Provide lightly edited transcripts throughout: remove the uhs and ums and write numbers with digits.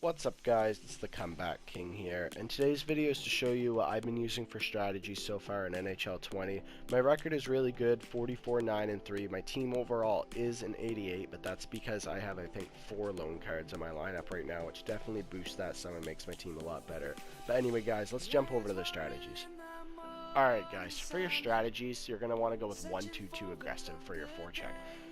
What's up guys, it's the Comeback King here, and today's video is to show you what I've been using for strategies so far in NHL 20. My record is really good, 44-9-3. My team overall is an 88, but that's because I have, I think, 4 loan cards in my lineup right now, which definitely boosts that sum and makes my team a lot better. But anyway guys, let's jump over to the strategies. Alright guys, for your strategies, you're going to want to go with 1-2-2 aggressive for your forecheck.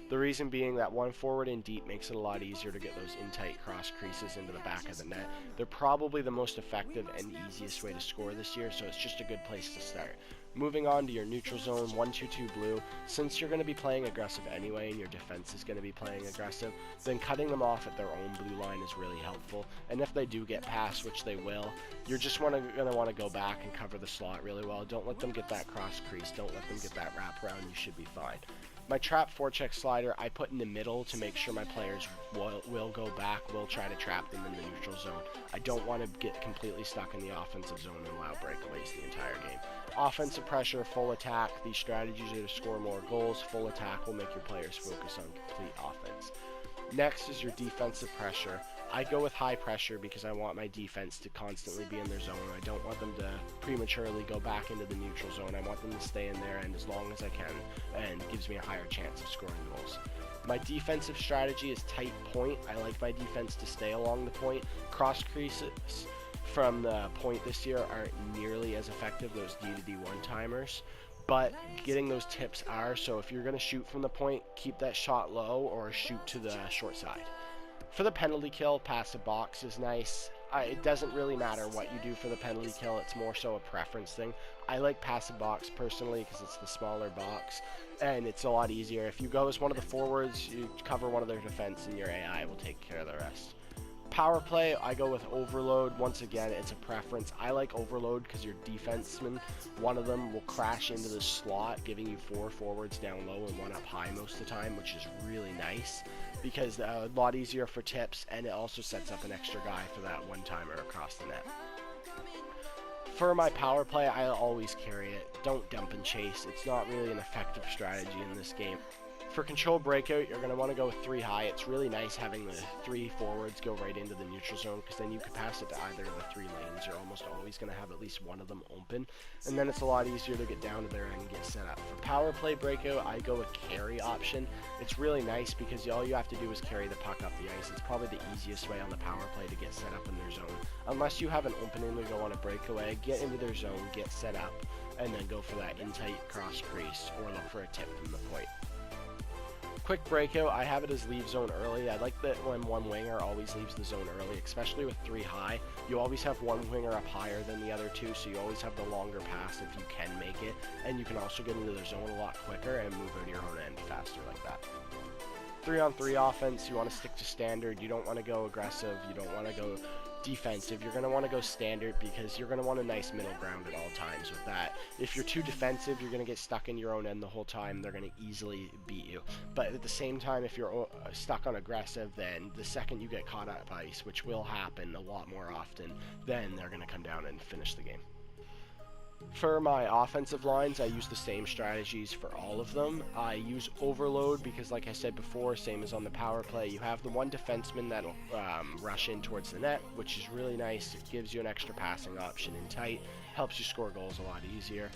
The reason being that one forward in deep makes it a lot easier to get those in-tight cross creases into the back of the net. They're probably the most effective and easiest way to score this year, so it's just a good place to start. Moving on to your neutral zone, 1-2-2 blue. Since you're going to be playing aggressive anyway and your defense is going to be playing aggressive, then cutting them off at their own blue line is really helpful. And if they do get past, which they will, you're just going to want to go back and cover the slot really well. Don't let them get that cross crease. Don't let them get that wraparound. You should be fine. My trap forecheck slider I put in the middle to make sure my players will go back, will try to trap them in the neutral zone. I don't want to get completely stuck in the offensive zone and allow breakaways the entire game. Offensive pressure, full attack. These strategies are to score more goals. Full attack will make your players focus on complete offense. Next is your defensive pressure. I go with high pressure because I want my defense to constantly be in their zone. I don't want them to prematurely go back into the neutral zone. I want them to stay in there and as long as I can, and it gives me a higher chance of scoring goals. My defensive strategy is tight point. I like my defense to stay along the point. Cross creases from the point this year aren't nearly as effective, those D-to-D one-timers. But getting those tips are, so if you're going to shoot from the point, keep that shot low or shoot to the short side. For the penalty kill, passive box is nice. It doesn't really matter what you do for the penalty kill, it's more so a preference thing. I like passive box personally because it's the smaller box and it's a lot easier. If you go as one of the forwards, you cover one of their defense and your AI will take care of the rest. Power play, I go with overload. Once again, it's a preference. I like overload because your defenseman, one of them will crash into the slot, giving you 4 forwards down low and 1 up high most of the time, which is really nice because a lot easier for tips, and it also sets up an extra guy for that one-timer across the net. For my power play, I always carry it. Don't dump and chase. It's not really an effective strategy in this game. For control breakout, you're going to want to go with 3 high. It's really nice having the 3 forwards go right into the neutral zone because then you can pass it to either of the 3 lanes. You're almost always going to have at least one of them open, and then it's a lot easier to get down to there and get set up. For power play breakout, I go with carry option. It's really nice because all you have to do is carry the puck up the ice. It's probably the easiest way on the power play to get set up in their zone. Unless you have an opening to go on a breakaway, get into their zone, get set up, and then go for that in-tight cross crease or look for a tip from the point. Quick breakout, I have it as leave zone early. I like that when one winger always leaves the zone early, especially with 3 high. You always have one winger up higher than the other 2, so you always have the longer pass if you can make it, and you can also get into their zone a lot quicker and move out your own end faster like that. 3-on-3 offense, you want to stick to standard. You don't want to go aggressive. You don't want to go defensive. You're going to want to go standard because you're going to want a nice middle ground at all times with that. If you're too defensive, you're going to get stuck in your own end the whole time. They're going to easily beat you. But at the same time, if you're stuck on aggressive, then the second you get caught up ice, which will happen a lot more often, then they're going to come down and finish the game. For my offensive lines, I use the same strategies for all of them. I use overload because, like I said before, same as on the power play, you have the one defenseman that'll rush in towards the net, which is really nice. It gives you an extra passing option in tight, helps you score goals a lot easier.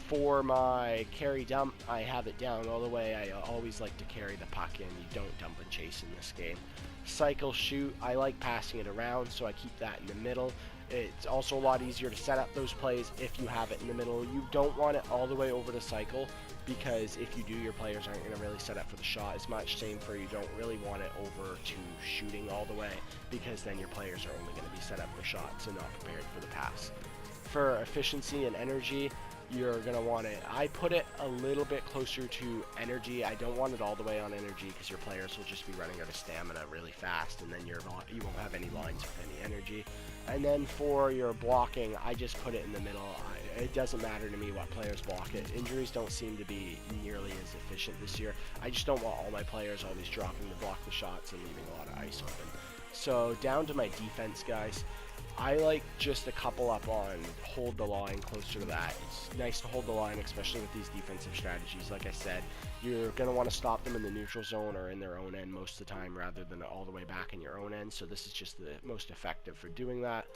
For my carry dump, I have it down all the way. I always like to carry the puck in. You don't dump and chase in this game. Cycle shoot, I like passing it around, so I keep that in the middle. It's also a lot easier to set up those plays if you have it in the middle. You don't want it all the way over to cycle because if you do, your players aren't going to really set up for the shot as much. Same for you don't really want it over to shooting all the way because then your players are only going to be set up for shots and not prepared for the pass. For efficiency and energy, you're going to want it, I put it a little bit closer to energy. I don't want it all the way on energy because your players will just be running out of stamina really fast and then you won't have any lines with any energy. And then for your blocking, I just put it in the middle. It doesn't matter to me what players block it. Injuries don't seem to be nearly as efficient this year. I just don't want all my players always dropping to block the shots and leaving a lot of ice open. So down to my defense, guys. I like just a couple up on hold the line closer to that. It's nice to hold the line, especially with these defensive strategies. Like I said, you're going to want to stop them in the neutral zone or in their own end most of the time rather than all the way back in your own end. So this is just the most effective for doing that.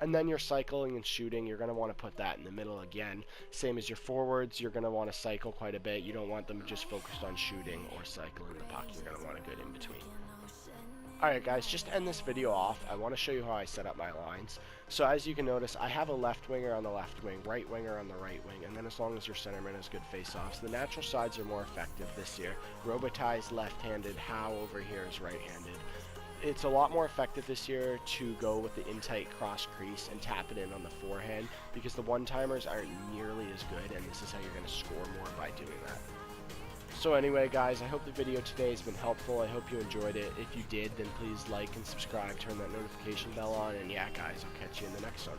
And then your cycling and shooting, you're going to want to put that in the middle again. Same as your forwards, you're going to want to cycle quite a bit. You don't want them just focused on shooting or cycling the puck. You're going to want a good in between. Alright guys, just to end this video off, I want to show you how I set up my lines. So as you can notice, I have a left winger on the left wing, right winger on the right wing, and then as long as your centerman has good face-offs, the natural sides are more effective this year. Robitaille's left-handed, Howe over here is right-handed. It's a lot more effective this year to go with the in-tight cross crease and tap it in on the forehand because the one-timers aren't nearly as good, and this is how you're going to score more by doing that. So anyway guys, I hope the video today has been helpful. I hope you enjoyed it. If you did, then please like and subscribe, turn that notification bell on, and yeah guys, I'll catch you in the next one.